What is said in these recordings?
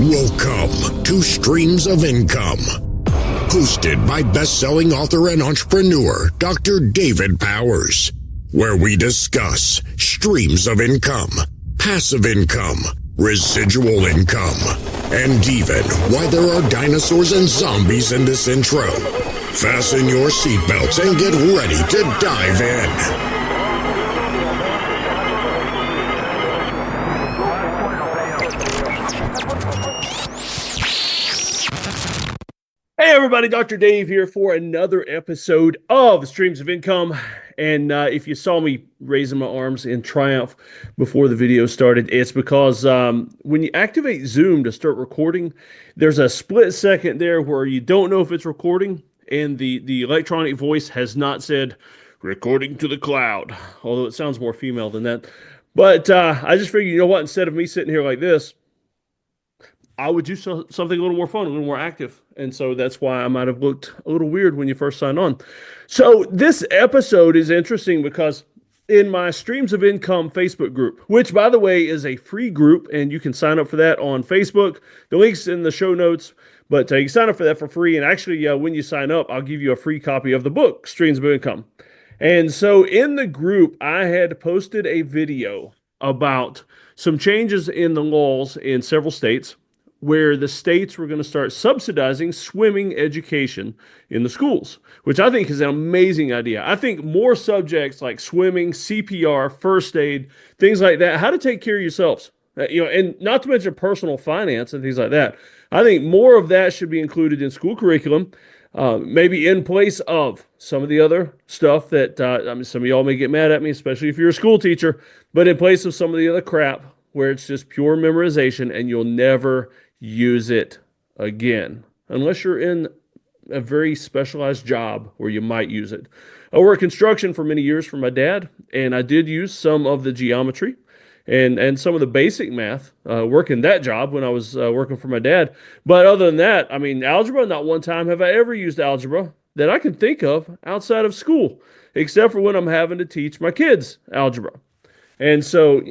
Welcome to Streams of Income, hosted by best-selling author and entrepreneur Dr. David Powers, where we discuss streams of income, passive income, residual income, and even why there are dinosaurs and zombies in this intro. Fasten your seatbelts and get ready to dive in. Hey everybody, Dr. Dave here for another episode of Streams of Income. And if you saw me raising my arms in triumph before the video started, it's because when you activate Zoom to start recording, there's a split second there where you don't know if it's recording, and the electronic voice has not said recording to the cloud, although it sounds more female than that. But I just figured, you know what, instead of me sitting here like this, I would do something a little more fun, a little more active. And so that's why I might have looked a little weird when you first signed on. So this episode is interesting because in my Streams of Income Facebook group, which by the way is a free group, and you can sign up for that on Facebook. The link's in the show notes, but you can sign up for that for free. And actually, when you sign up, I'll give you a free copy of the book, Streams of Income. And so in the group, I had posted a video about some changes in the laws in several states, where the states were going to start subsidizing swimming education in the schools, which I think is an amazing idea. I think more subjects like swimming, CPR, first aid, things like that, how to take care of yourselves, and not to mention personal finance and things like that. I think more of that should be included in school curriculum, maybe in place of some of the other stuff that, some of y'all may get mad at me, especially if you're a school teacher, but in place of some of the other crap where it's just pure memorization and you'll never use it again, unless you're in a very specialized job where you might use it. I worked construction for many years for my dad, and I did use some of the geometry and some of the basic math working that job when I was working for my dad. But other than that, I mean, algebra, not one time have I ever used algebra that I can think of outside of school, except for when I'm having to teach my kids algebra. And so,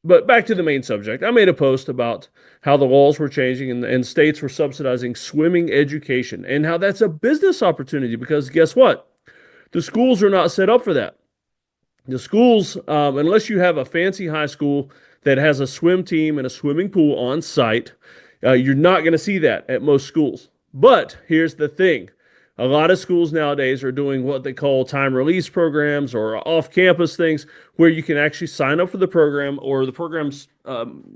but back to the main subject. I made a post about how the laws were changing and states were subsidizing swimming education and how that's a business opportunity because guess what? The schools are not set up for that. The schools, unless you have a fancy high school that has a swim team and a swimming pool on site, you're not going to see that at most schools. But here's the thing. A lot of schools nowadays are doing what they call time release programs or off-campus things where you can actually sign up for the program or the program's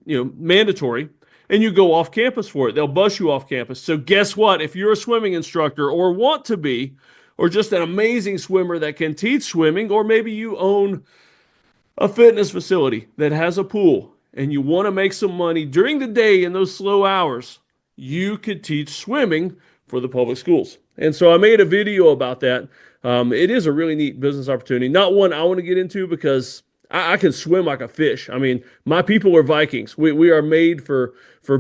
mandatory, and you go off campus for it. They'll bus you off campus. So guess what? If you're a swimming instructor or want to be, or just an amazing swimmer that can teach swimming, or maybe you own a fitness facility that has a pool and you want to make some money during the day in those slow hours, you could teach swimming for the public schools. And so I made a video about that. It is a really neat business opportunity. Not one I want to get into because I can swim like a fish. I mean, my people are Vikings. We are made for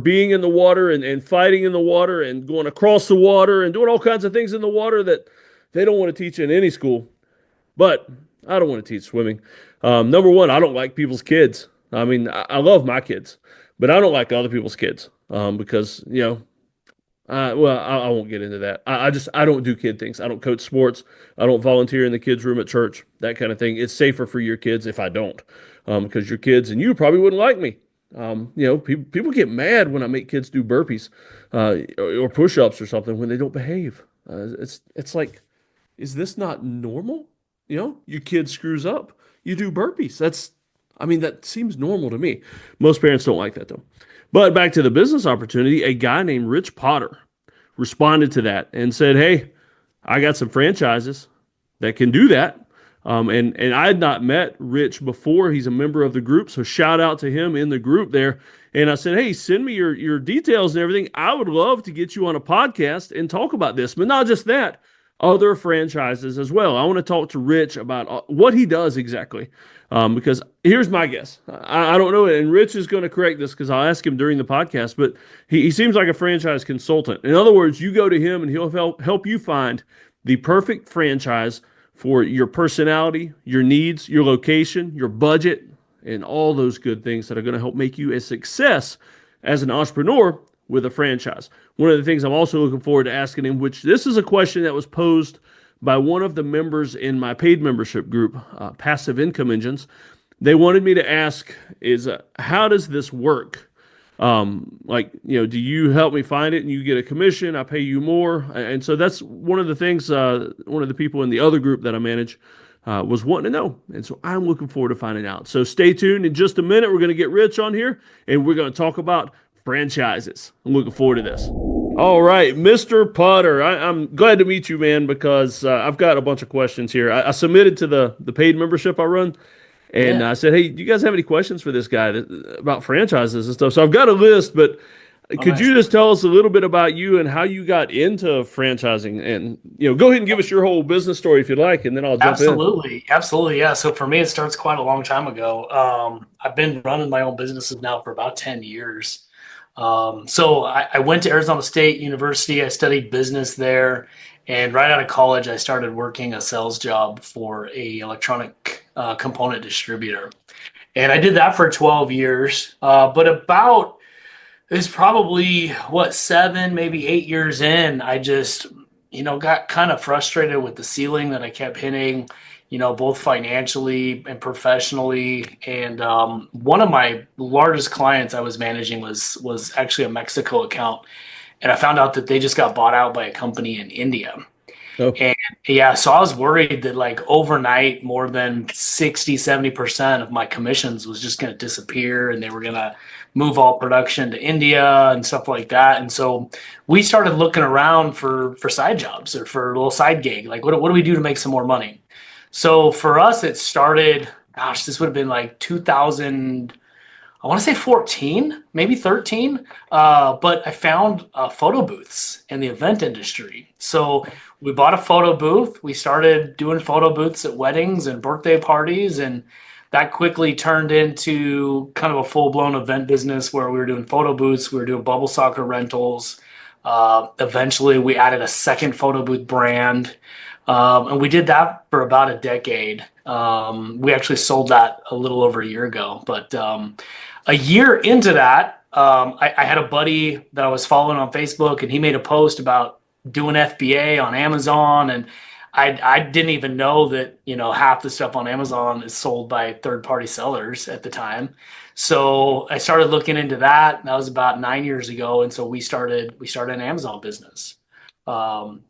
being in the water and fighting in the water and going across the water and doing all kinds of things in the water that they don't want to teach in any school. But I don't want to teach swimming. Number one, I don't like people's kids. I mean, I love my kids, but I don't like other people's kids because, I won't get into that. I don't do kid things. I don't coach sports. I don't volunteer in the kids' room at church, that kind of thing. It's safer for your kids if I don't, because your kids, and you probably wouldn't like me. People get mad when I make kids do burpees or push-ups or something when they don't behave. It's like, is this not normal? Your kid screws up. You do burpees. That seems normal to me. Most parents don't like that though. But back to the business opportunity, a guy named Rich Potter responded to that and said, hey, I got some franchises that can do that. And I had not met Rich before. He's a member of the group. So shout out to him in the group there. And I said, hey, send me your details and everything. I would love to get you on a podcast and talk about this. But not just that, other franchises as well. I want to talk to Rich about what he does exactly. Because here's my guess. I don't know, and Rich is going to correct this because I'll ask him during the podcast, but he seems like a franchise consultant. In other words, you go to him and he'll help you find the perfect franchise for your personality, your needs, your location, your budget, and all those good things that are going to help make you a success as an entrepreneur with a franchise. One of the things I'm also looking forward to asking him, which this is a question that was posed by one of the members in my paid membership group, Passive Income Engines. They wanted me to ask is how does this work? Do you help me find it and you get a commission? I pay you more. And so that's one of the things, one of the people in the other group that I manage was wanting to know. And so I'm looking forward to finding out. So stay tuned. In just a minute, we're going to get Rich on here and we're going to talk about franchises. I'm looking forward to this. All right, Mr. Putter, I'm glad to meet you, man, because I've got a bunch of questions here. I submitted to the paid membership I run. And I said, hey, do you guys have any questions for this guy about franchises and stuff? So I've got a list, but could you just tell us a little bit about you and how you got into franchising? And, go ahead and give us your whole business story if you'd like, and then I'll jump in. Absolutely. Yeah. So for me, it starts quite a long time ago. I've been running my own businesses now for about 10 years. So I went to Arizona State University. I studied business there. And right out of college, I started working a sales job for a electronic component distributor. And I did that for 12 years. But about, it's probably, 7, maybe 8 years in, I just, got kind of frustrated with the ceiling that I kept hitting, both financially and professionally. And one of my largest clients I was managing was actually a Mexico account. And I found out that they just got bought out by a company in India. Oh. And so I was worried that like overnight, more than 60-70% of my commissions was just going to disappear and they were going to move all production to India and stuff like that. And so we started looking around for side jobs or for a little side gig. Like, what do we do to make some more money? So for us, it started, this would have been like 2000, I want to say 14, maybe 13, but I found photo booths in the event industry. So we bought a photo booth. We started doing photo booths at weddings and birthday parties, and that quickly turned into kind of a full-blown event business where we were doing photo booths. We were doing bubble soccer rentals. Eventually, we added a second photo booth brand, and we did that for about a decade. We actually sold that a little over a year ago, but a year into that, I had a buddy that I was following on Facebook, and he made a post about doing FBA on Amazon. And I didn't even know that, half the stuff on Amazon is sold by third-party sellers at the time. So I started looking into that. That was about 9 years ago. And so we started an Amazon business.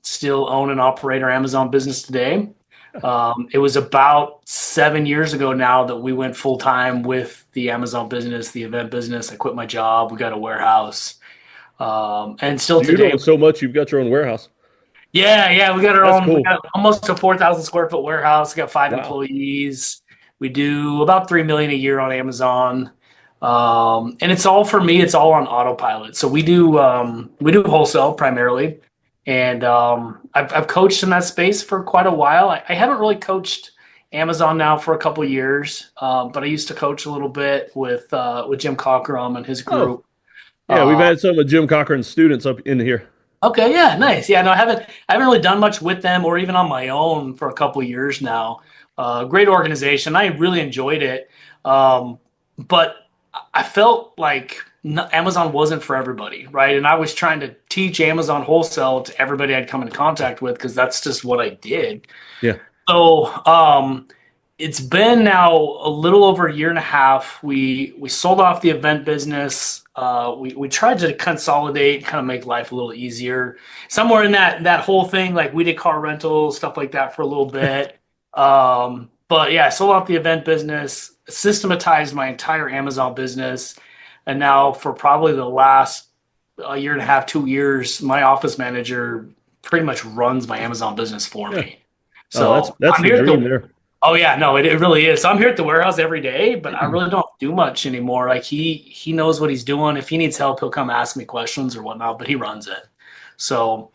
Still own and operate our Amazon business today. It was about 7 years ago now that we went full time with the Amazon business, the event business. I quit my job. We got a warehouse. And still today. You're doing so much, you've got your own warehouse. Yeah. We got our own, cool. We got almost a 4,000 square foot warehouse. We got 5 employees. We do about $3 million a year on Amazon. And it's all, for me, it's all on autopilot. So we do wholesale primarily. And I've coached in that space for quite a while. I haven't really coached Amazon now for a couple of years, but I used to coach a little bit with Jim Cockrum and his group. Yeah, we've had some of Jim Cochran's students up in here. Okay, yeah, nice. Yeah, no, I haven't really done much with them or even on my own for a couple of years now. Great organization. I really enjoyed it, but I felt like Amazon wasn't for everybody, right? And I was trying to teach Amazon wholesale to everybody I'd come into contact with because that's just what I did. Yeah. So it's been now a little over a year and a half. We sold off the event business. We tried to consolidate, kind of make life a little easier. Somewhere in that whole thing, like we did car rentals, stuff like that for a little bit. But yeah, I sold off the event business, systematized my entire Amazon business. And now for probably the last year and a half, 2 years, my office manager pretty much runs my Amazon business for me. So that's the dream there. Oh yeah, no, it really is. So I'm here at the warehouse every day, but I really don't do much anymore. Like he knows what he's doing. If he needs help, he'll come ask me questions or whatnot, but he runs it. So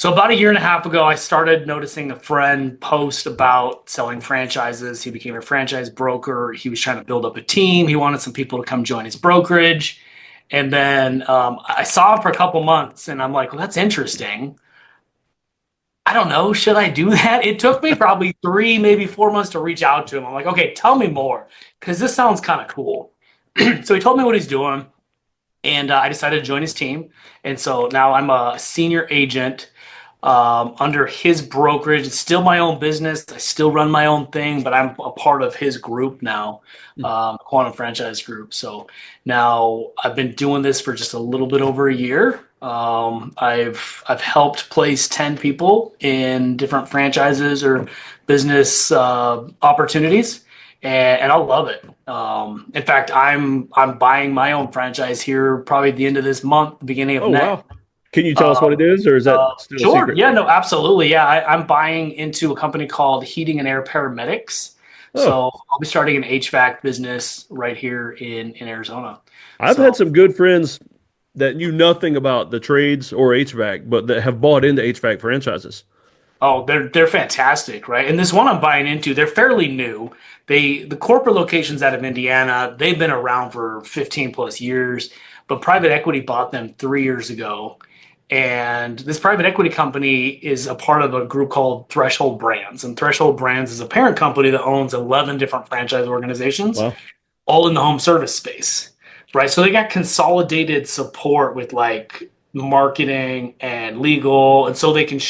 about a year and a half ago, I started noticing a friend post about selling franchises. He became a franchise broker. He was trying to build up a team. He wanted some people to come join his brokerage. And then I saw him for a couple months and I'm like, well, that's interesting. I don't know. Should I do that? It took me probably 3, maybe 4 months to reach out to him. I'm like, okay, tell me more, because this sounds kind of cool. So he told me what he's doing. And I decided to join his team. And so now I'm a senior agent under his brokerage. It's still my own business. I still run my own thing, but I'm a part of his group now, Quantum Franchise Group. So now I've been doing this for just a little bit over a year. I've helped place 10 people in different franchises or business opportunities. And I love it. In fact, I'm buying my own franchise here probably at the end of this month, beginning of next. Wow. Can you tell us what it is, or is that still a secret? Yeah, no, absolutely. Yeah, I'm buying into a company called Heating and Air Paramedics. So I'll be starting an HVAC business right here in Arizona. I've had some good friends that knew nothing about the trades or HVAC, but that have bought into HVAC franchises. Oh, they're fantastic, right? And this one I'm buying into, they're fairly new. The corporate locations out of Indiana, they've been around for 15 plus years, but private equity bought them 3 years ago. And this private equity company is a part of a group called Threshold Brands. And Threshold Brands is a parent company that owns 11 different franchise organizations, all in the home service space, right? So they got consolidated support with like marketing and legal. And so they can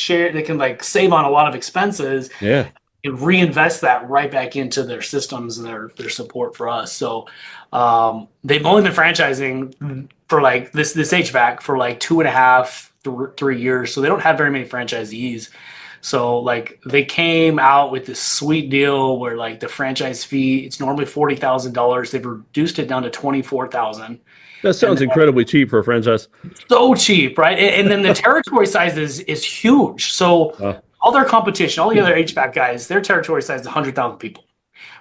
like save on a lot of expenses. Yeah. And reinvest that right back into their systems and their support for us. So they've only been franchising for like this HVAC for like 2.5 3 years. So they don't have very many franchisees. So like they came out with this sweet deal where like the franchise fee, it's normally $40,000. They've reduced it down to $24,000. That sounds incredibly cheap for a franchise. So cheap, right? And then the territory size is huge. So all their competition, all the other HVAC guys, their territory size is 100,000 people,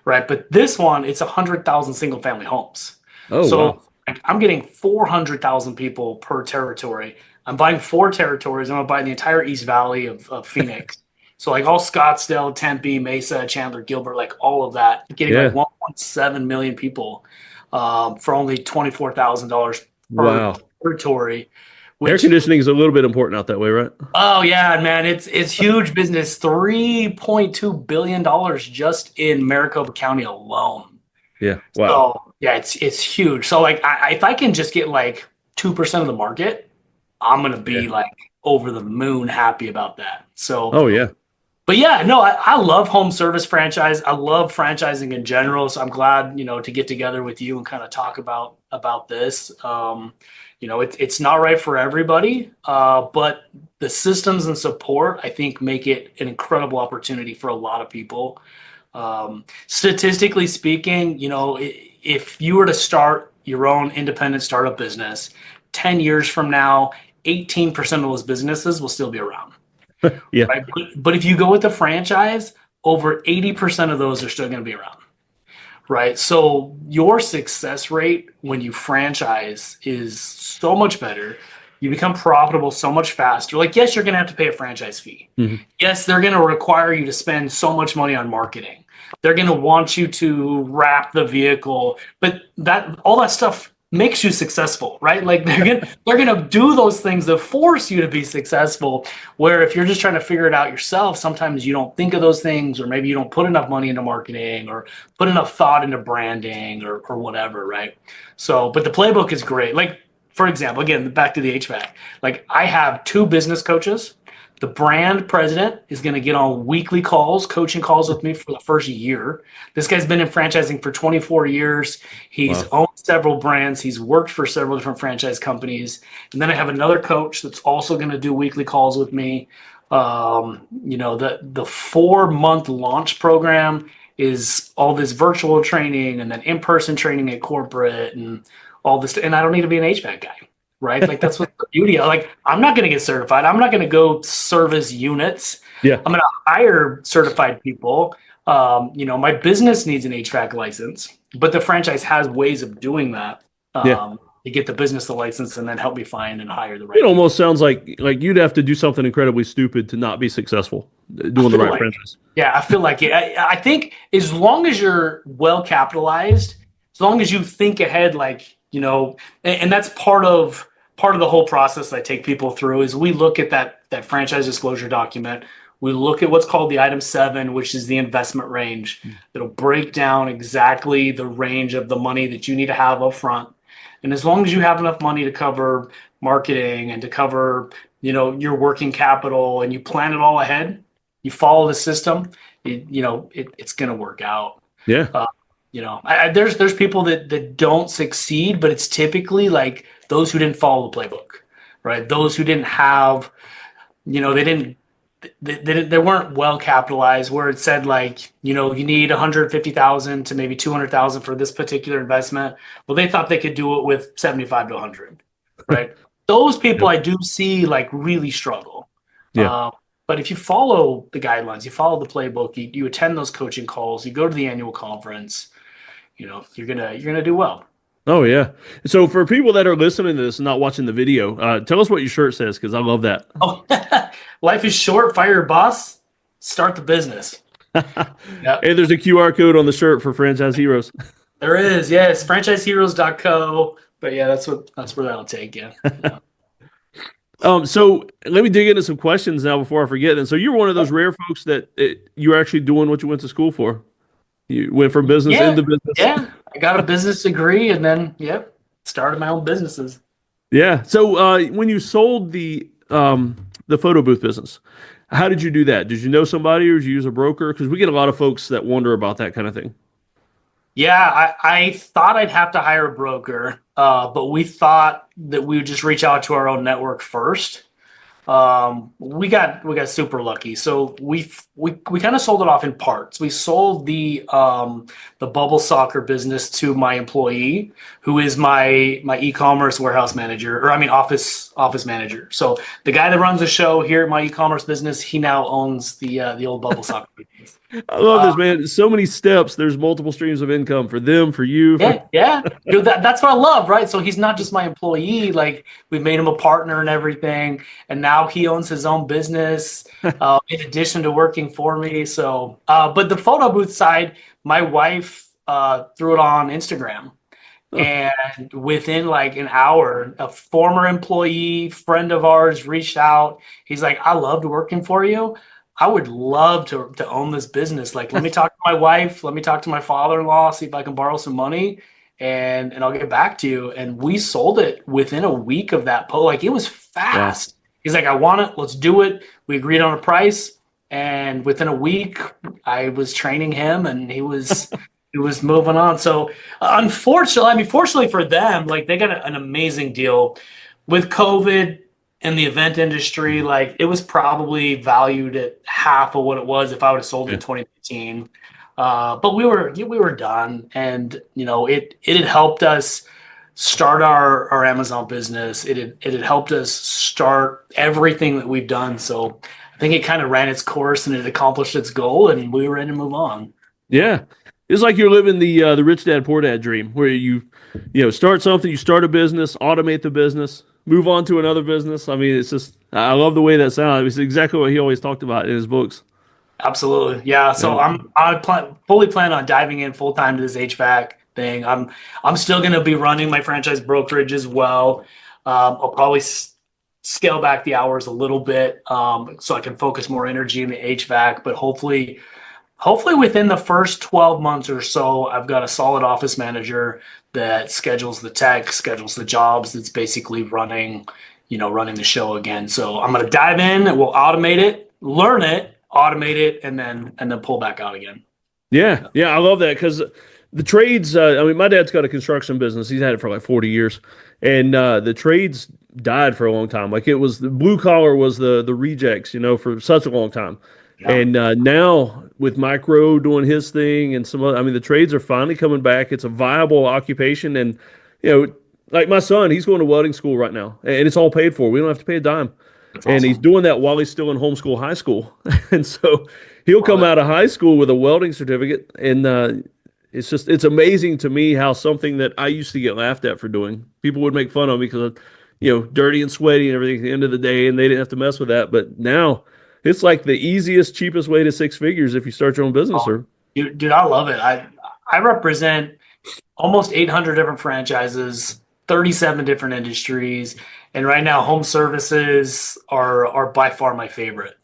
right? But this one, it's 100,000 single family homes. Like, I'm getting 400,000 people per territory. I'm buying 4 territories. I'm going to buy the entire East Valley of Phoenix. So like all Scottsdale, Tempe, Mesa, Chandler, Gilbert, like all of that, getting like 1.7 million people for only $24,000 per territory. Air conditioning is a little bit important out that way, right? Oh yeah, man, it's huge business. $3.2 billion just in Maricopa County alone. Yeah, wow. So yeah, it's huge. So like, if I can just get like 2% of the market, I'm gonna be like over the moon happy about that. So but yeah, no, I love home service franchise. I love franchising in general. So I'm glad, to get together with you and kind of talk about this. It's not right for everybody, but the systems and support, I think, make it an incredible opportunity for a lot of people. Statistically speaking, if you were to start your own independent startup business, 10 years from now, 18% of those businesses will still be around. Yeah. Right? But if you go with the franchise, over 80% of those are still going to be around. Right. So your success rate when you franchise is so much better. You become profitable so much faster. Like, yes, you're going to have to pay a franchise fee. Mm-hmm. Yes, they're going to require you to spend so much money on marketing. They're going to want you to wrap the vehicle, but all that stuff makes you successful, right? Like they're gonna do those things that force you to be successful. Where if you're just trying to figure it out yourself, sometimes you don't think of those things, or maybe you don't put enough money into marketing or put enough thought into branding or whatever, right? So, but the playbook is great. Like, for example, again, back to the HVAC. Like, I have 2 business coaches. The brand president is going to get on weekly calls, coaching calls with me for the first year. This guy's been in franchising for 24 years. He's owned several brands. He's worked for several different franchise companies. And then I have another coach that's also going to do weekly calls with me. The 4-month launch program is all this virtual training and then in-person training at corporate and all this. And I don't need to be an HVAC guy. Right? Like, that's what the beauty of, like, I'm not going to get certified. I'm not going to go service units. Yeah. I'm going to hire certified people. My business needs an HVAC license, but the franchise has ways of doing that. To get the business the license and then help me find and hire the right. It almost sounds like you'd have to do something incredibly stupid to not be successsul doing the right franchise. Yeah, I feel like it. I think as long as you're well capitalized, as long as you think ahead, and that's part of the whole process I take people through is we look at that franchise disclosure document. We look at what's called the item 7, which is the investment range. It'll break down exactly the range of the money that you need to have up front. And as long as you have enough money to cover marketing and to cover, your working capital, and you plan it all ahead, you follow the system, it's going to work out. Yeah. There's people that don't succeed, but it's typically like those who didn't follow the playbook, right? Those who didn't have, they weren't well capitalized, where it said like, you need 150,000 to maybe 200,000 for this particular investment. Well, they thought they could do it with 75 to 100, right? Those people I do see like really struggle. Yeah. But if you follow the guidelines, you follow the playbook, you attend those coaching calls, you go to the annual conference, you're gonna do well. Oh yeah. So for people that are listening to this and not watching the video, tell us what your shirt says, because I love that. Oh, life is short. Fire your boss. Start the business. Yep. Hey, there's a QR code on the shirt for Franchise Heroes. There is, yes, franchiseheroes.co. But yeah, that's where that'll take you. Yeah. So let me dig into some questions now before I forget. And so you're one of those rare folks that you're actually doing what you went to school for. You went from business into business. Yeah, I got a business degree and then, started my own businesses. Yeah. So when you sold the photo booth business, how did you do that? Did you know somebody, or did you use a broker? Because we get a lot of folks that wonder about that kind of thing. Yeah, I thought I'd have to hire a broker, but we thought that we would just reach out to our own network first. We got super lucky. So we kind of sold it off in parts. We sold the bubble soccer business to my employee, who is my e-commerce warehouse manager, or office manager. So the guy that runs the show here at my e-commerce business, he now owns the old bubble soccer business. I love this, man. So many steps. There's multiple streams of income for them, for you. Yeah. Dude, that's what I love, right? So he's not just my employee. Like, we've made him a partner and everything, and now he owns his own business in addition to working for me. So, but the photo booth side, my wife threw it on Instagram. And within like an hour, a former employee, friend of ours, reached out. He's like, I loved working for you. I would love to own this business. Like, let me talk to my wife. Let me talk to my father-in-law, see if I can borrow some money, and I'll get back to you. And we sold it within a week of that post. Like, it was fast. Wow. He's like, I want it. Let's do it. We agreed on a price. And within a week, I was training him, and he was moving on. So fortunately for them, like, they got an amazing deal with COVID. In the event industry, like, it was probably valued at half of what it was if I would have sold it in 2019. But we were done, and it had helped us start our Amazon business. It had helped us start everything that we've done. So I think it kind of ran its course and it accomplished its goal, and we were ready to move on. Yeah. It's like you're living the rich dad, poor dad dream, where you start something, you start a business, automate the business, move on to another business. I mean, it's just, I love the way that sounds. It's exactly what he always talked about in his books. Absolutely. Yeah. So I fully plan on diving in full time to this HVAC thing. I'm still going to be running my franchise brokerage as well. I'll probably scale back the hours a little bit so I can focus more energy in the HVAC, but hopefully within the first 12 months or so, I've got a solid office manager that schedules the tech, schedules the jobs, that's basically running the show again. So I'm going to dive in, we'll automate it, learn it, automate it, and then pull back out again. Yeah. I love that, because the trades, my dad's got a construction business. He's had it for like 40 years. And the trades died for a long time. Like, it was, the blue collar was the rejects, for such a long time. Yeah. And now with Micro doing his thing and some other, the trades are finally coming back. It's a viable occupation. And, like my son, he's going to welding school right now, and it's all paid for. We don't have to pay a dime. That's awesome. And he's doing that while he's still in homeschool high school. And so he'll come out of high school with a welding certificate. And it's amazing to me how something that I used to get laughed at for doing, people would make fun of me because of, dirty and sweaty and everything at the end of the day, and they didn't have to mess with that. But now it's like the easiest, cheapest way to six figures if you start your own business. Dude, I love it. I represent almost 800 different franchises, 37 different industries, and right now home services are by far my favorite.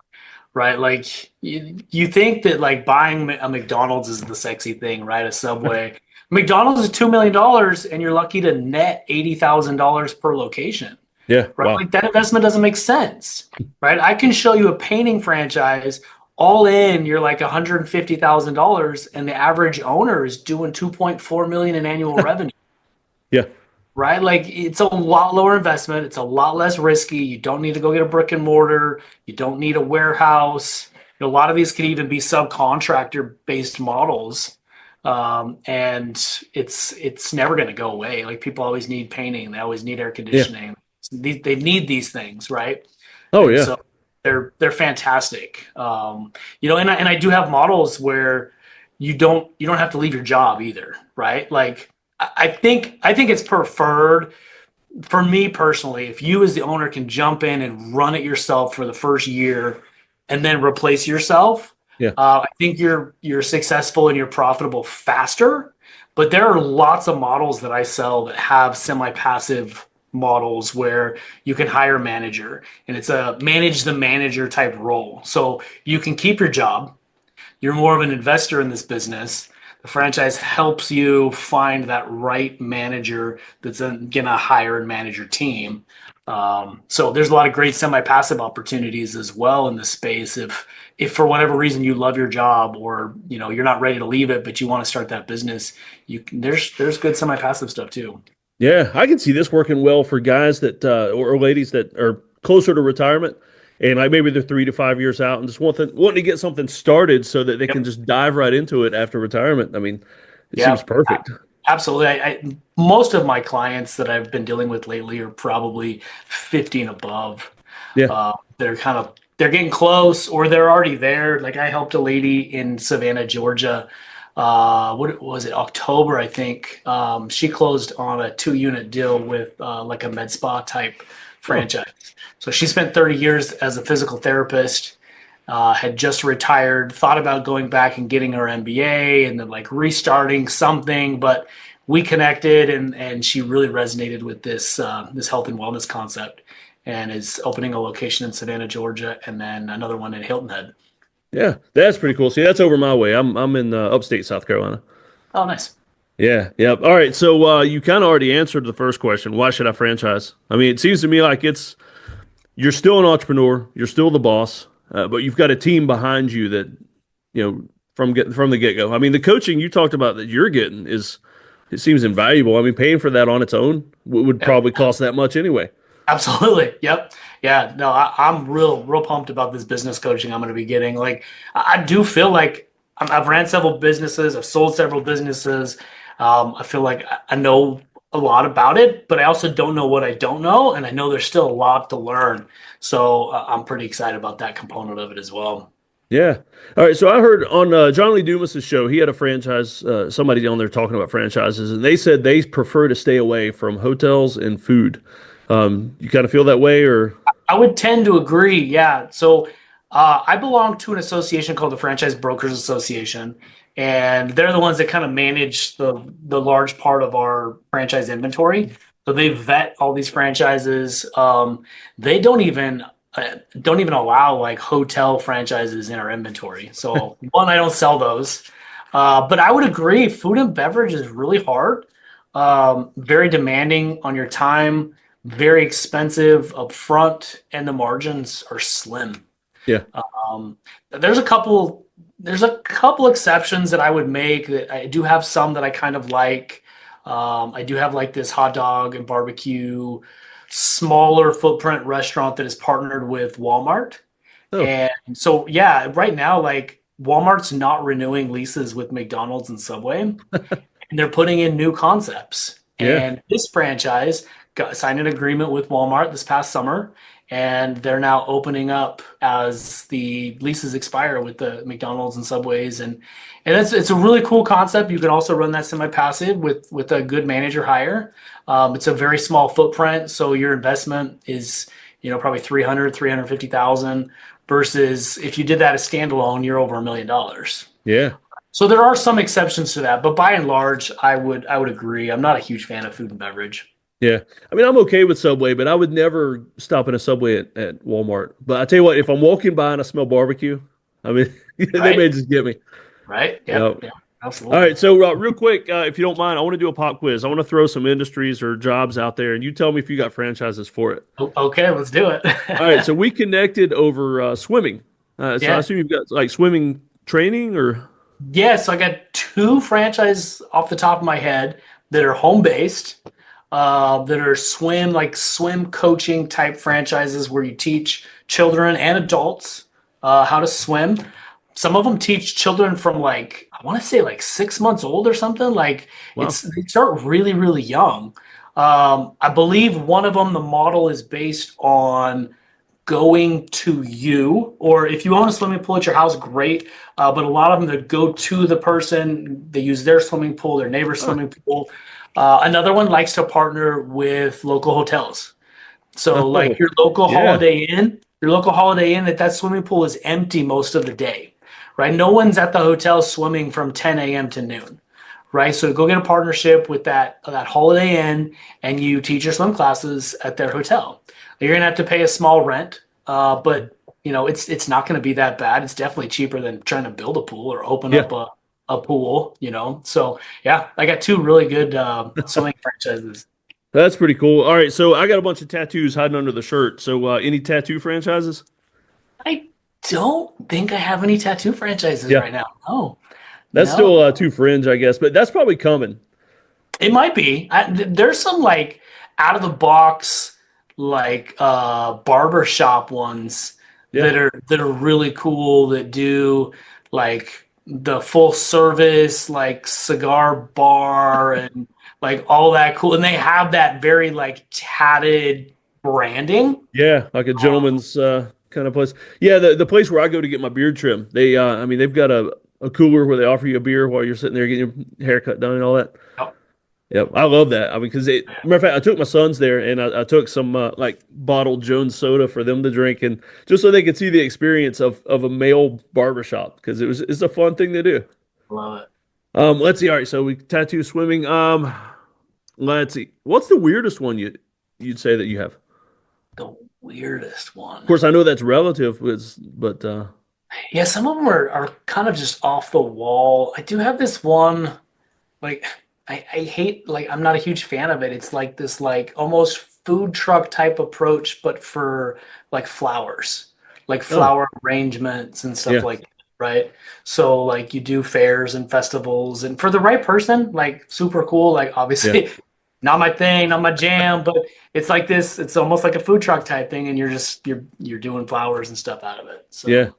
Right? Like, you think that like buying a McDonald's is the sexy thing, right? A Subway. McDonald's is $2 million, and you're lucky to net $80,000 per location. Yeah. Right? Wow. Like that investment doesn't make sense, right? I can show you a painting franchise, all in, you're like $150,000, and the average owner is doing 2.4 million in annual revenue. Yeah. Right? Like it's a lot lower investment. It's a lot less risky. You don't need to go get a brick and mortar. You don't need a warehouse. A lot of these can even be subcontractor based models. And it's never going to go away. Like people always need painting. They always need air conditioning. They need these things, right? Oh, And yeah. so they're fantastic. And I do have models where you don't have to leave your job either, right? Like I think it's preferred for me personally, if you as the owner can jump in and run it yourself for the first year and then replace yourself. Yeah. I think you're successful and you're profitable faster. But there are lots of models that I sell that have semi-passive models where you can hire a manager, and it's a manage the manager type role. So you can keep your job. You're more of an investor in this business. The franchise helps you find that right manager that's going to hire and manage your team. So there's a lot of great semi-passive opportunities as well in this space. If for whatever reason you love your job, or you're not ready to leave it, but you want to start that business, there's good semi-passive stuff too. Yeah. I can see this working well for guys that, or ladies that are closer to retirement. And like maybe they're 3 to 5 years out and just wanting to get something started so that they can just dive right into it after retirement. I mean, it seems perfect. Absolutely. Most of my clients that I've been dealing with lately are probably 50 and above. Yeah. They're getting close, or they're already there. Like I helped a lady in Savannah, Georgia. What was it? October, I think. She closed on a 2-unit deal with like a med spa type franchise. So she spent 30 years as a physical therapist, had just retired, thought about going back and getting her MBA and then like restarting something, but we connected, and she really resonated with this health and wellness concept, and is opening a location in Savannah, Georgia, and then another one in Hilton Head. Yeah. That's pretty cool. See, that's over my way. I'm in upstate South Carolina. Oh, nice. Yeah. Yep. All right. So you kind of already answered the first question. Why should I franchise? I mean, it seems to me like you're still an entrepreneur, you're still the boss, but you've got a team behind you that, from the get-go. I mean, the coaching you talked about that you're getting it seems invaluable. I mean, paying for that on its own would probably cost that much anyway. Absolutely. Yep. Yeah. No, I'm real pumped about this business coaching I'm going to be getting. Like, I do feel like I've ran several businesses. I've sold several businesses. I feel like I know a lot about it, but I also don't know what I don't know. And I know there's still a lot to learn. So I'm pretty excited about that component of it as well. Yeah. All right. So I heard on John Lee Dumas's show, he had a franchise, somebody on there talking about franchises, and they said they prefer to stay away from hotels and food. You kind of feel that way, or? I would tend to agree. Yeah. So I belong to an association called the Franchise Brokers Association, and they're the ones that kind of manage the large part of our franchise inventory. So they vet all these franchises. They don't even allow like hotel franchises in our inventory. So one, I don't sell those. But I would agree, food and beverage is really hard, very demanding on your time, very expensive up front, and the margins are slim. Yeah. There's a couple exceptions that I would make. That I do have some that I kind of like. I do have like this hot dog and barbecue smaller footprint restaurant that is partnered with Walmart. Oh. And so, yeah, right now, like Walmart's not renewing leases with McDonald's and Subway, and they're putting in new concepts. Yeah. And this franchise signed an agreement with Walmart this past summer, and they're now opening up as the leases expire with the McDonald's and Subways. And it's a really cool concept. You can also run that semi-passive with a good manager hire. It's a very small footprint, so your investment is probably 350,000 versus if you did that as standalone, you're over $1 million. Yeah. So there are some exceptions to that, but by and large, I would agree. I'm not a huge fan of food and beverage. Yeah. I mean, I'm okay with Subway, but I would never stop in a Subway at Walmart. But I tell you what, if I'm walking by and I smell barbecue, I mean, they may just get me. Right? Yep. Yeah. All Absolutely. right, so real quick, if you don't mind, I want to do a pop quiz. I want to throw some industries or jobs out there, and you tell me if you got franchises for it. Okay, let's do it. All right, so we connected over swimming. So I Yeah. assume you've got like swimming training or Yeah, so I got two franchises off the top of my head that are home based, that are swim coaching type franchises where you teach children and adults how to swim. Some of them teach children from like I want to say like 6 months old or something. Like wow. they start really really young. I believe one of them the model is based on going to you, or if you own a swimming pool at your house, great. But a lot of them that go to the person, they use their swimming pool, their neighbor's Huh. swimming pool. Another one likes to partner with local hotels. So, like Oh, yeah. Your local Holiday Inn, that swimming pool is empty most of the day, right? No one's at the hotel swimming from 10 a.m. to noon, right? So go get a partnership with that Holiday Inn, and you teach your swim classes at their hotel. You're gonna have to pay a small rent, but it's not gonna be that bad. It's definitely cheaper than trying to build a pool or open Yeah. up a pool. So yeah, I got two really good swimming franchises. That's pretty cool. All right, so I got a bunch of tattoos hiding under the shirt. So any tattoo franchises? I don't think I have any tattoo franchises Yeah. right now. No, That's no. still too fringe, I guess, but that's probably coming. It might be. There's some like out of the box like barber shop ones Yeah. that are really cool that do like the full service like cigar bar and like all that cool, and they have that very like tatted branding. Yeah, like a gentleman's kind of place. Yeah, the place where I go to get my beard trim, they I mean they've got a cooler where they offer you a beer while you're sitting there getting your haircut done and all that. Yep. Yep, I love that. I mean, because matter of fact, I took my sons there and I took some like bottled Jones soda for them to drink, and just so they could see the experience of a male barbershop because it's a fun thing to do. Love it. Let's see. All right, so we tattoo swimming. Let's see. What's the weirdest one you'd say that you have? The weirdest Of one. course, I know that's relative, but Yeah, some of them are kind of just off the wall. I do have this one, like I hate like I'm not a huge fan of it. It's like this like almost food truck type approach, but for like flowers, like oh flower arrangements and stuff yeah, like that, right? So like you do fairs and festivals, and for the right person, like super cool. Like yeah, obviously not my thing, not my jam, but it's like this, it's almost like a food truck type thing, and you're doing flowers and stuff out of it. yeah.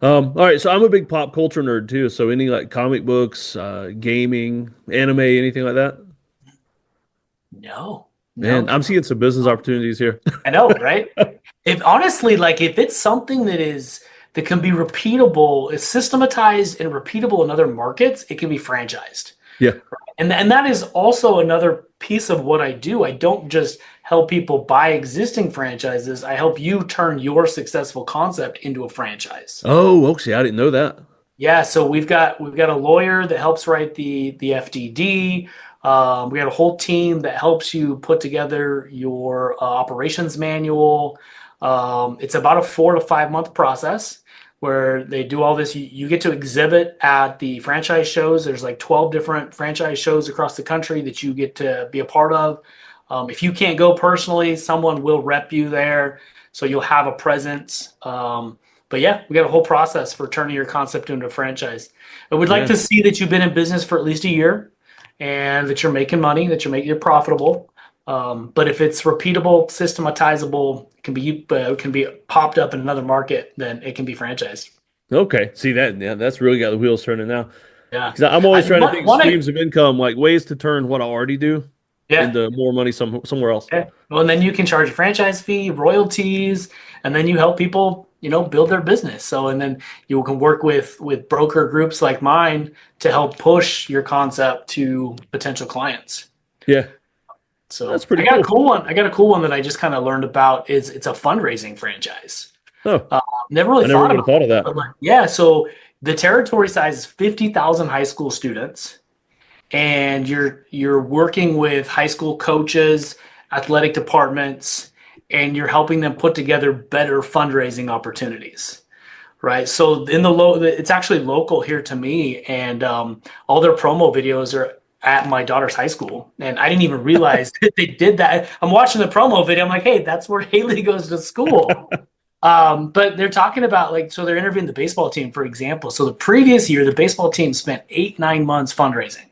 So All right, so I'm a big pop culture nerd too. So any like comic books, gaming, anime, anything like that? no, Man, no. I'm seeing some business opportunities here. I know, right? If honestly, like if it's something that can be repeatable, is systematized and repeatable in other markets, it can be franchised. Yeah, And that is also another piece of what I do. I don't just help people buy existing franchises. I help you turn your successful concept into a franchise. oh, okay. I didn't know that. Yeah, so we've got a lawyer that helps write the FDD. We got a whole team that helps you put together your operations manual. It's about a 4 to 5 month process where they do all this. You get to exhibit at the franchise shows. There's like 12 different franchise shows across the country that you get to be a part of. If you can't go personally, someone will rep you there, so you'll have a presence. But yeah, we got a whole process for turning your concept into a franchise. And we'd like Yeah. to see that you've been in business for at least a year and that you're making money, that you're profitable. But if it's repeatable, systematizable, it can be popped up in another market, then it can be franchised. Okay. See that? Yeah, that's really got the wheels turning now. Yeah. Because I'm always trying to One, think of one, streams of income, like ways to turn what I already do yeah. into more money somewhere else. Yeah. Well, and then you can charge a franchise fee, royalties, and then you help people, build their business. So, and then you can work with broker groups like mine to help push your concept to potential clients. Yeah, So, that's pretty I got a cool. cool one. I got a cool one that I just kind of learned about. Is It's a fundraising franchise. Oh, Never I really never thought would have about thought of it, that. but like, yeah. So the territory size is 50,000 high school students, and you're working with high school coaches, athletic departments, and you're helping them put together better fundraising opportunities. right? So it's actually local here to me, and all their promo videos are at my daughter's high school, and I didn't even realize that they did that. I'm watching the promo video. I'm like, hey, that's where Haley goes to school. But they're talking about like, so they're interviewing the baseball team, for example. So the previous year, the baseball team spent 8-9 months fundraising.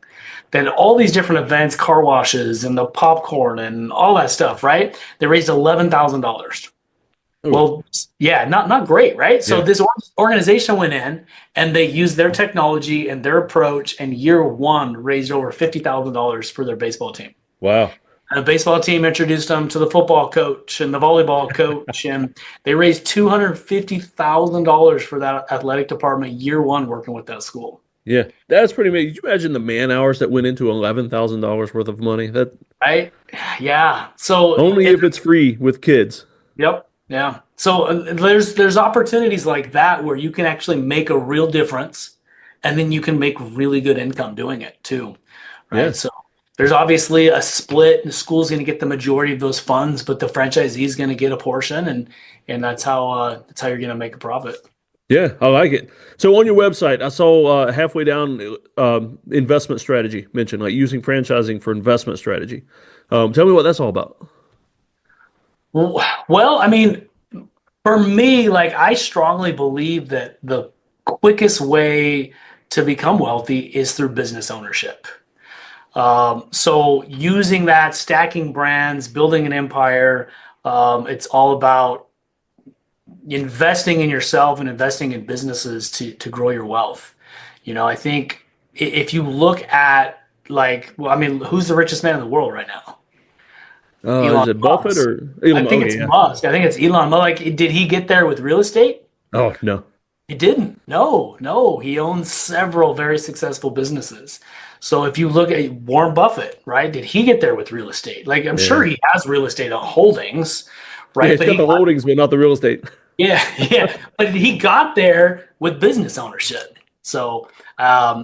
Then all these different events, car washes, and the popcorn, and all that stuff. Right? They raised $11,000. Well, yeah, not great, right? So this organization went in and they used their technology and their approach, and year one raised over $50,000 for their baseball team. Wow. And the baseball team introduced them to the football coach and the volleyball coach, and they raised $250,000 for that athletic department year one working with that school. Yeah, that's pretty amazing. Could you imagine the man hours that went into $11,000 worth of money? That Right? Yeah. So only if it's free with kids. Yep. Yeah. So there's opportunities like that where you can actually make a real difference, and then you can make really good income doing it too, right? Yeah. So there's obviously a split. The school's going to get the majority of those funds, but the franchisee is going to get a portion, and that's how you're going to make a profit. Yeah, I like it. So on your website, I saw halfway down investment strategy mentioned, like using franchising for investment strategy. Tell me what that's all about. Well, I mean, for me, like I strongly believe that the quickest way to become wealthy is through business ownership. So using that, stacking brands, building an empire, it's all about investing in yourself and investing in businesses to grow your wealth. I think if you look at who's the richest man in the world right now? Is it Buffett or Elon? I think it's Musk. I think it's Elon. Like, did he get there with real estate? Oh, no. He didn't. No. He owns several very successful businesses. So if you look at Warren Buffett, right? Did he get there with real estate? Like, I'm sure he has real estate holdings, right? Yeah, he's got the holdings, but not the real estate. Yeah. But he got there with business ownership. So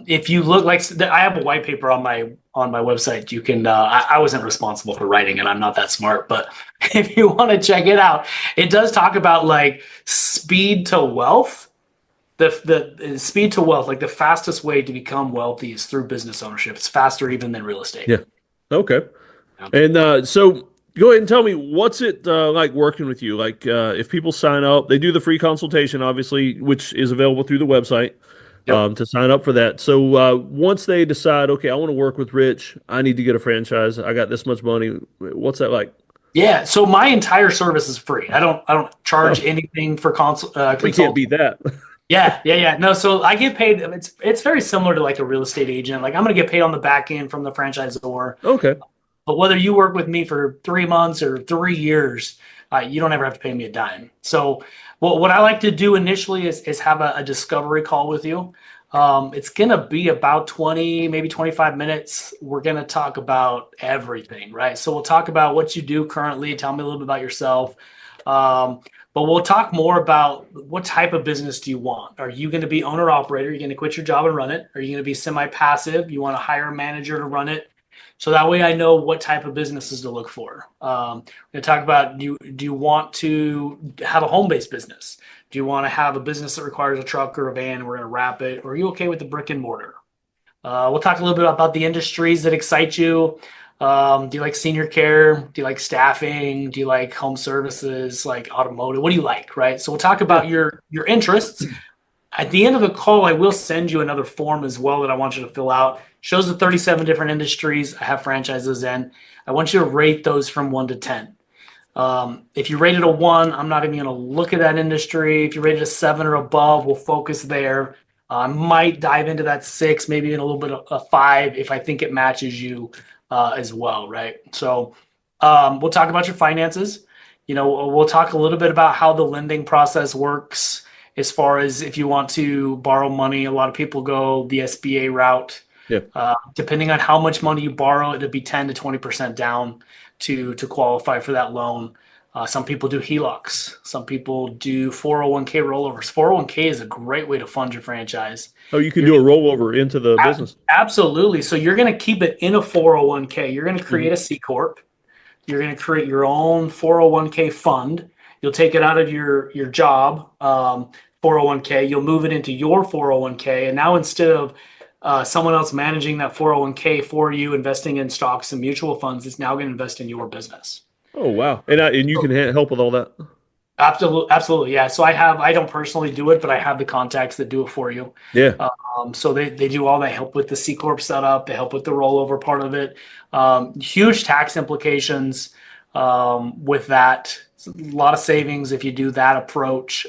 if you look, like, I have a white paper on my website. You can. I wasn't responsible for writing it. I'm not that smart. But if you want to check it out, it does talk about like speed to wealth. The speed to wealth, like the fastest way to become wealthy is through business ownership. It's faster even than real estate. Yeah. Okay. And so go ahead and tell me, what's it like working with you? Like if people sign up, they do the free consultation, obviously, which is available through the website. To sign up for that. So once they decide, okay, I want to work with Rich, I need to get a franchise. I got this much money. What's that like? Yeah. So my entire service is free. I don't charge anything for consult. We can't beat that. Yeah. No. So I get paid. It's very similar to like a real estate agent. Like I'm going to get paid on the back end from the franchisor. Okay. But whether you work with me for 3 months or 3 years, you don't ever have to pay me a dime. So what I like to do initially is have a discovery call with you. It's going to be about 20, maybe 25 minutes. We're going to talk about everything, right? So we'll talk about what you do currently. Tell me a little bit about yourself. But we'll talk more about what type of business do you want? Are you going to be owner operator? Are you going to quit your job and run it? Are you going to be semi-passive? You want to hire a manager to run it? So that way I know what type of businesses to look for. We're going to talk about, do you want to have a home-based business? Do you want to have a business that requires a truck or a van and we're going to wrap it? Or are you okay with the brick and mortar? We'll talk a little bit about the industries that excite you. Do you like senior care? Do you like staffing? Do you like home services, like automotive? What do you like, right? So we'll talk about your interests. At the end of the call, I will send you another form as well that I want you to fill out. Shows the 37 different industries I have franchises in. I want you to rate those from 1 to 10. If you rated a 1, I'm not even going to look at that industry. If you rated a 7 or above, we'll focus there. I might dive into that 6, maybe even a little bit of a 5 if I think it matches you as well, right? So we'll talk about your finances. We'll talk a little bit about how the lending process works as far as if you want to borrow money. A lot of people go the SBA route. Yeah. Depending on how much money you borrow, it'll be 10 to 20% down to qualify for that loan. Some people do HELOCs. Some people do 401k rollovers. 401k is a great way to fund your franchise. Oh, you can do a rollover into the business. Absolutely. So you're going to keep it in a 401k. You're going to create a C Corp. You're going to create your own 401k fund. You'll take it out of your job. 401k, you'll move it into your 401k. And now instead of someone else managing that 401k for you, investing in stocks and mutual funds, it's now going to invest in your business. Oh, wow. And you can help with all that. Absolutely, absolutely, yeah. So I don't personally do it, but I have the contacts that do it for you. Yeah. So they do all that, help with the C Corp setup, they help with the rollover part of it. Huge tax implications with that. It's a lot of savings if you do that approach.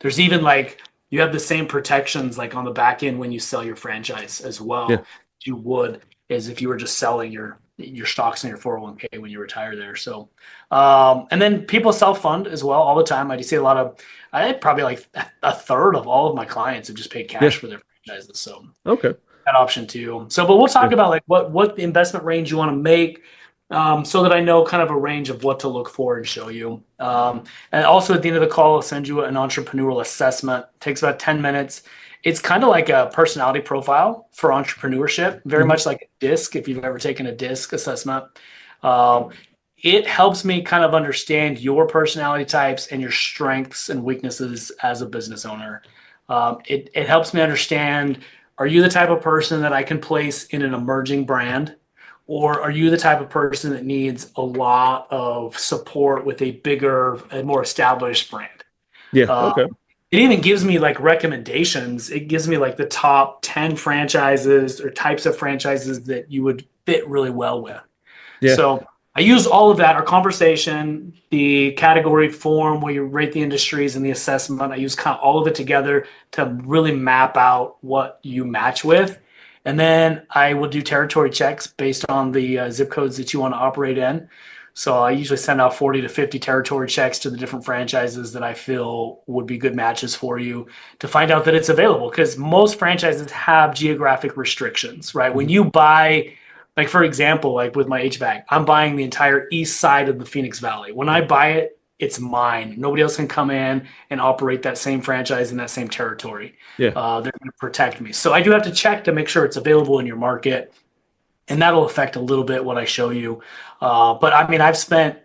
There's even like you have the same protections like on the back end when you sell your franchise as well. Yeah. You would as if you were just selling your stocks in your 401k when you retire there. So, and then people self-fund as well all the time. I do see a lot of, I had probably like a third of all of my clients have just paid cash for their franchises. So Okay. that option too. So, but we'll talk about like what investment range you want to make, so that I know kind of a range of what to look for and show you. And also at the end of the call, I'll send you an entrepreneurial assessment. It takes about 10 minutes. It's kind of like a personality profile for entrepreneurship, very much like a DISC, if you've ever taken a DISC assessment. It helps me kind of understand your personality types and your strengths and weaknesses as a business owner. It helps me understand, are you the type of person that I can place in an emerging brand? Or are you the type of person that needs a lot of support with a bigger and more established brand? Yeah. Okay. It even gives me like recommendations. It gives me like the top 10 franchises or types of franchises that you would fit really well with. Yeah. So I use all of that, our conversation, the category form where you rate the industries and the assessment. I use kind of all of it together to really map out what you match with. And then I will do territory checks based on the zip codes that you want to operate in. So I usually send out 40 to 50 territory checks to the different franchises that I feel would be good matches for you to find out that it's available. Because most franchises have geographic restrictions, right? When you buy, like for example, like with my HVAC, I'm buying the entire east side of the Phoenix Valley. When I buy it, it's mine. Nobody else can come in and operate that same franchise in that same territory. Yeah. They're going to protect me. So I do have to check to make sure it's available in your market. And that'll affect a little bit what I show you. But I mean, I've spent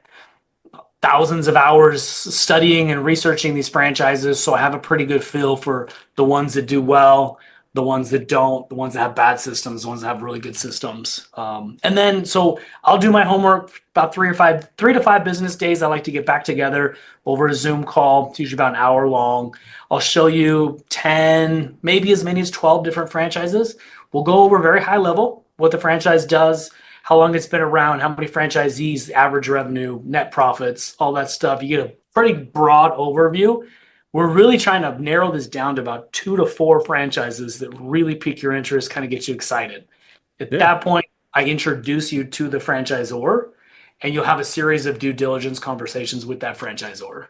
thousands of hours studying and researching these franchises, so I have a pretty good feel for the ones that do well, the ones that don't, the ones that have bad systems, the ones that have really good systems. And then, so I'll do my homework about 3 to 5 business days. I like to get back together over a Zoom call. It's usually about an hour long. I'll show you 10, maybe as many as 12 different franchises. We'll go over very high level what the franchise does, how long it's been around, how many franchisees, average revenue, net profits, all that stuff. You get a pretty broad overview. We're really trying to narrow this down to about 2 to 4 franchises that really pique your interest, kind of get you excited. At that point, I introduce you to the franchisor, and you'll have a series of due diligence conversations with that franchisor.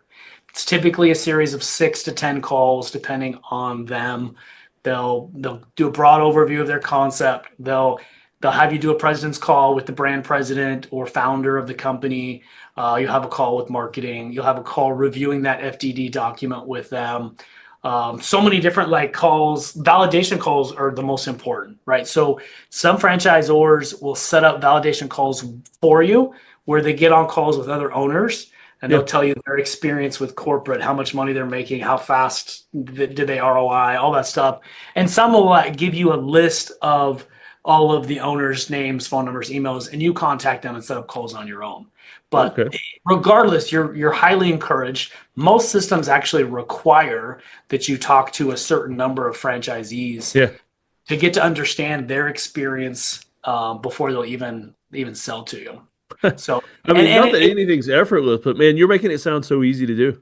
It's typically a series of 6 to 10 calls, depending on them. They'll do a broad overview of their concept. They'll have you do a president's call with the brand president or founder of the company. You'll have a call with marketing. You'll have a call reviewing that FDD document with them. So many different like calls. Validation calls are the most important, right? So some franchisors will set up validation calls for you where they get on calls with other owners and they'll tell you their experience with corporate, how much money they're making, how fast did they ROI, all that stuff. And some will give you a list of all of the owners' names, phone numbers, emails, and you contact them and set up calls on your own. But regardless, you're highly encouraged. Most systems actually require that you talk to a certain number of franchisees to get to understand their experience before they'll even sell to you. So I mean, not that anything's effortless, but man, you're making it sound so easy to do.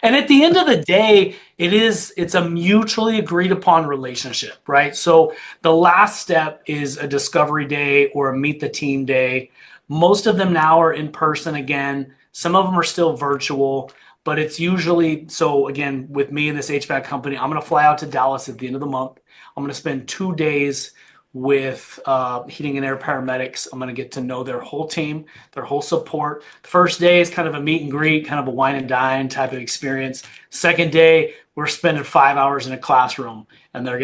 And at the end of the day, it's a mutually agreed upon relationship, right? So the last step is a discovery day or a meet the team day. Most of them now are in person again. Some of them are still virtual, but it's usually, so again, with me and this HVAC company, I'm going to fly out to Dallas at the end of the month. I'm going to spend 2 days with heating and air paramedics. I'm going to get to know their whole team, their whole support. The first day is kind of a meet and greet, kind of a wine and dine type of experience. Second day, we're spending 5 hours in a classroom, and I'm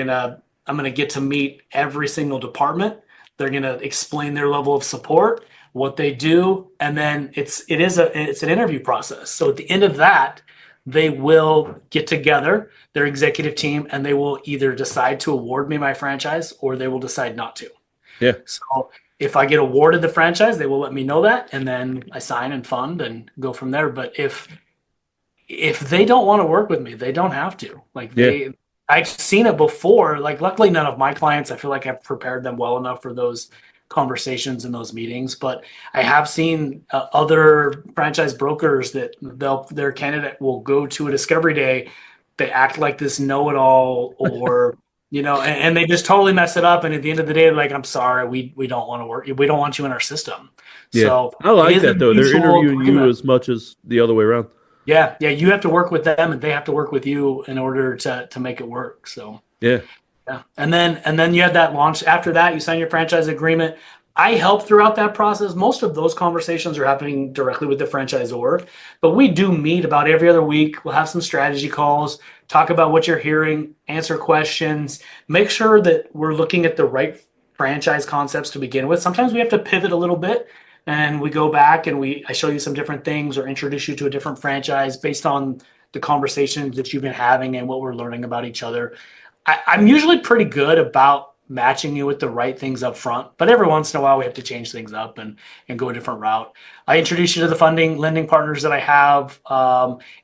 going to get to meet every single department. They're going to explain their level of support, what they do, and then it's an interview process. So at the end of that, they will get together, their executive team, and they will either decide to award me my franchise or they will decide not to. Yeah. So if I get awarded the franchise, they will let me know that, and then I sign and fund and go from there. But if they don't want to work with me, they don't have to. I've seen it before. Like, luckily, none of my clients, I feel like I've prepared them well enough for those conversations and those meetings. But I have seen other franchise brokers that their candidate will go to a discovery day. They act like this know-it-all, or and they just totally mess it up. And at the end of the day, like, I'm sorry, we don't want to work. We don't want you in our system. Yeah. So I like that though. They're interviewing you as much as the other way around. Yeah. You have to work with them, and they have to work with you in order to make it work. So yeah. And then you have that launch. After that, you sign your franchise agreement. I help throughout that process. Most of those conversations are happening directly with the franchisor, but we do meet about every other week. We'll have some strategy calls, talk about what you're hearing, answer questions, make sure that we're looking at the right franchise concepts to begin with. Sometimes we have to pivot a little bit, and we go back and I show you some different things or introduce you to a different franchise based on the conversations that you've been having and what we're learning about each other. I'm usually pretty good about matching you with the right things up front, but every once in a while we have to change things up and go a different route. I introduce you to the lending partners that I have.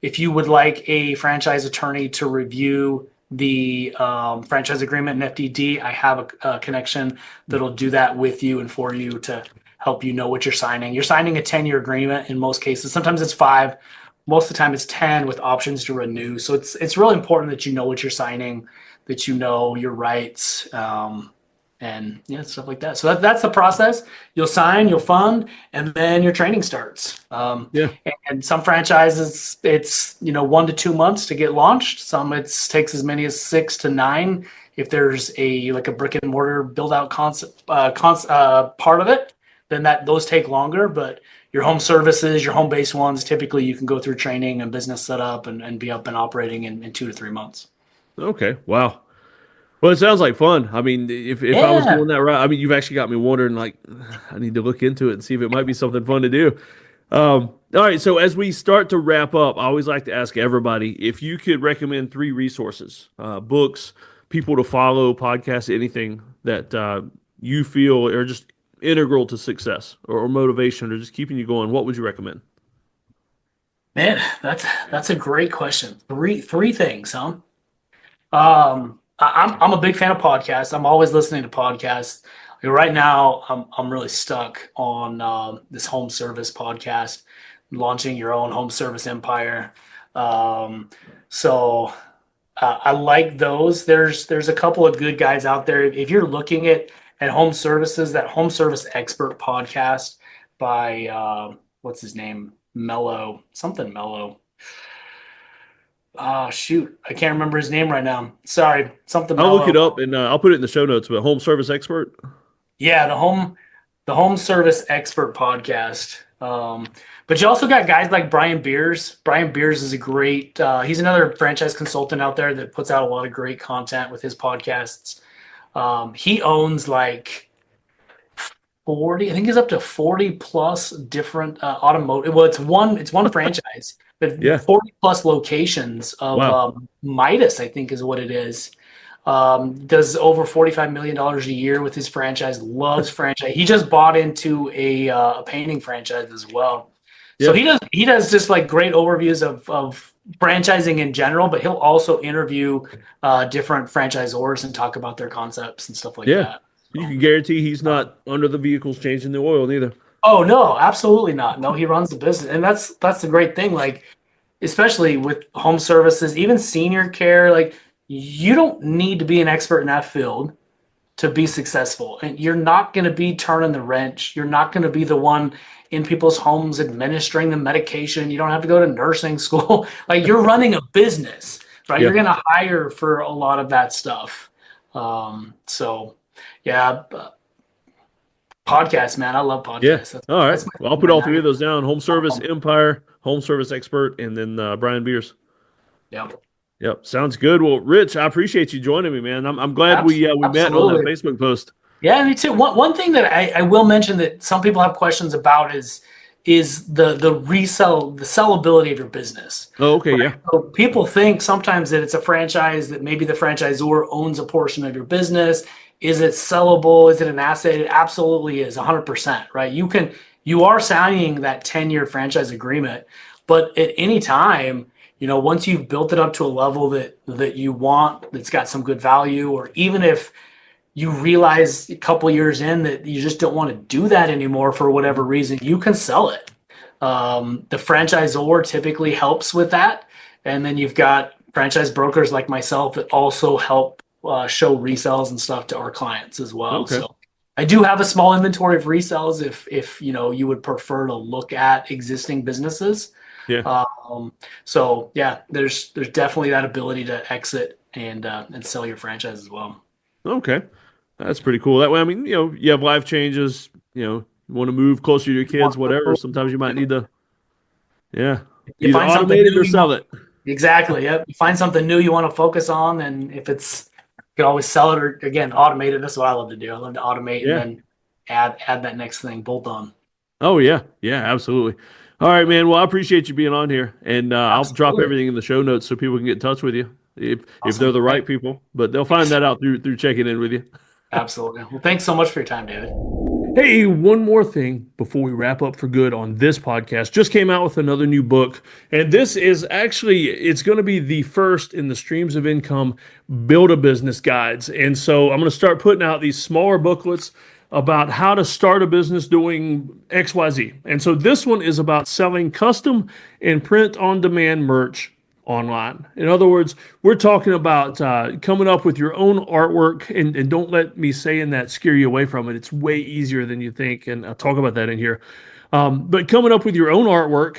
If you would like a franchise attorney to review the franchise agreement and FDD, I have a connection that'll do that with you and for you to help you know what you're signing. You're signing a 10-year agreement in most cases. Sometimes it's 5. Most of the time it's 10 with options to renew. So it's really important that you know what you're signing, that you know your rights, and stuff like that. So that's the process. You'll sign, you'll fund, and then your training starts. And some franchises, it's 1 to 2 months to get launched. Some takes as many as 6 to 9 if there's a brick and mortar build out concept part of it. Then those take longer. But your home services, your home based ones, typically you can go through training and business setup and be up and operating in 2 to 3 months. Okay. Wow. Well, it sounds like fun. I mean, if I was doing that right, I mean, you've actually got me wondering, like, I need to look into it and see if it might be something fun to do. All right. So as we start to wrap up, I always like to ask everybody if you could recommend 3 resources, books, people to follow, podcasts, anything that you feel are just integral to success or motivation or just keeping you going. What would you recommend? Man, that's a great question. Three things, huh? I'm a big fan of podcasts. I'm always listening to podcasts. Right now, I'm really stuck on this home service podcast, launching your own home service empire. So I like those. There's a couple of good guys out there. If you're looking at home services, that Home Service Expert podcast by what's his name? Mello. Shoot, I can't remember his name right now. Sorry, something. I'll look it up and I'll put it in the show notes. But Home Service Expert. Yeah, the Home Service Expert podcast. But you also got guys like Brian Beers. Brian Beers is a great. He's another franchise consultant out there that puts out a lot of great content with his podcasts. He owns like 40. I think he's up to 40 plus different automotive. Well, it's one franchise. But 40 plus locations of Midas, I think is what it is. Does over $45 million a year with his franchise, loves franchise. He just bought into a painting franchise as well. Yeah. So he does just like great overviews of franchising in general, but he'll also interview different franchisors and talk about their concepts and stuff like that. You can guarantee he's not under the vehicles changing the oil neither. Oh no, absolutely not. No, he runs the business, and that's the great thing. Like, especially with home services, even senior care, like you don't need to be an expert in that field to be successful. And you're not going to be turning the wrench. You're not going to be the one in people's homes administering the medication. You don't have to go to nursing school. Like, you're running a business, right? You're going to hire for a lot of that stuff. Podcasts, man. I love podcasts. Yeah. All right. Well, I'll put all 3 of those down. Home Service Empire, Home Service Expert, and then Brian Beers. Yep. Sounds good. Well, Rich, I appreciate you joining me, man. I'm glad we met on that Facebook post. Yeah, me too. One thing that I will mention that some people have questions about is is the sellability of your business. Oh, okay, yeah. So people think sometimes that it's a franchise, that maybe the franchisor owns a portion of your business. Is it sellable? Is it an asset? It absolutely is, 100%, right? You are signing that 10-year franchise agreement, but at any time, once you've built it up to a level that you want, that's got some good value, or even if you realize a couple years in that you just don't want to do that anymore for whatever reason, you can sell it. The franchisor typically helps with that. And then you've got franchise brokers like myself that also help show resells and stuff to our clients as well. Okay. So I do have a small inventory of resells if you would prefer to look at existing businesses. Yeah. So yeah, there's definitely that ability to exit and sell your franchise as well. Okay. That's pretty cool. That way, I mean, you have life changes, you want to move closer to your kids, whatever. Sometimes you might need to, You either find something automate it new, or sell it. Exactly. Yep. You find something new you want to focus on, and if you can always sell it, or again, automate it. That's what I love to do. I love to automate and then add that next thing, bolt on. Oh yeah. Yeah, absolutely. All right, man. Well, I appreciate you being on here, and I'll drop everything in the show notes so people can get in touch with you if they're the right people, but they'll find that out through checking in with you. Absolutely. Well, thanks so much for your time, David. Hey, one more thing before we wrap up for good on this podcast. Just came out with another new book, and this is it's going to be the first in the Streams of Income Build a Business guides. And so I'm going to start putting out these smaller booklets about how to start a business doing XYZ. And so this one is about selling custom and print-on-demand merch online. In other words, we're talking about coming up with your own artwork, and don't let me saying that scare you away from it. It's way easier than you think, and I'll talk about that in here. But coming up with your own artwork,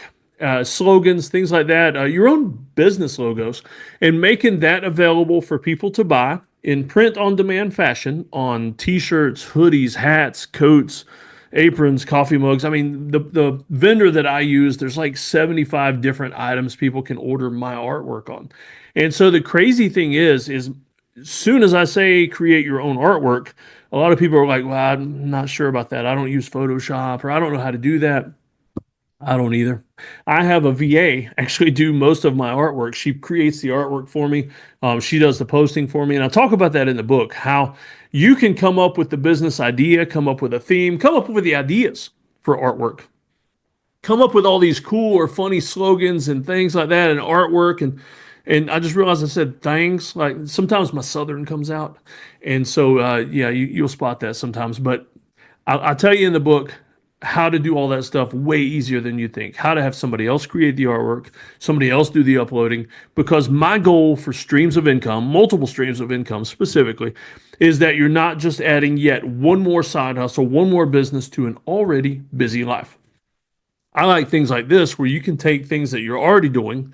slogans, things like that, your own business logos, and making that available for people to buy in print-on-demand fashion on T-shirts, hoodies, hats, coats, aprons, coffee mugs. I mean, the vendor that I use, there's like 75 different items people can order my artwork on. And so the crazy thing is as soon as I say create your own artwork, a lot of people are like, well, I'm not sure about that. I don't use Photoshop, or I don't know how to do that. I don't either. I have a VA actually do most of my artwork. She creates the artwork for me. She does the posting for me. And I talk about that in the book, how you can come up with the business idea, come up with a theme, come up with the ideas for artwork, come up with all these cool or funny slogans and things like that and artwork. And I just realized I said things like sometimes my Southern comes out. And so, you'll spot that sometimes. But I'll tell you in the book how to do all that stuff way easier than you think, how to have somebody else create the artwork, somebody else do the uploading, because my goal for streams of income, multiple streams of income specifically, is that you're not just adding yet one more side hustle, one more business to an already busy life. I like things like this where you can take things that you're already doing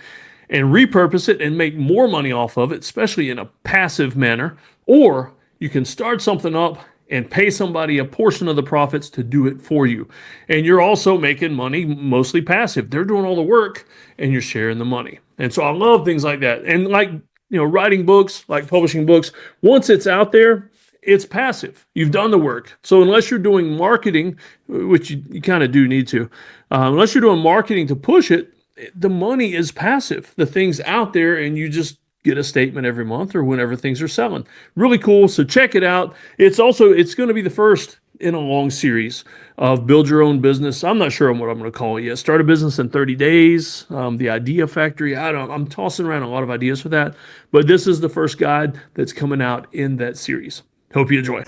and repurpose it and make more money off of it, especially in a passive manner, or you can start something up and pay somebody a portion of the profits to do it for you. And you're also making money mostly passive. They're doing all the work and you're sharing the money. And so I love things like that. And like, writing books, like publishing books, once it's out there, it's passive. You've done the work. So unless you're doing marketing, which you kind of do need to, unless you're doing marketing to push it, the money is passive. The thing's out there and you just get a statement every month or whenever things are selling. Really cool. So check it out. It's going to be the first in a long series of build your own business. I'm not sure what I'm going to call it yet. Start a business in 30 days. The Idea Factory. I'm tossing around a lot of ideas for that, but this is the first guide that's coming out in that series. Hope you enjoy.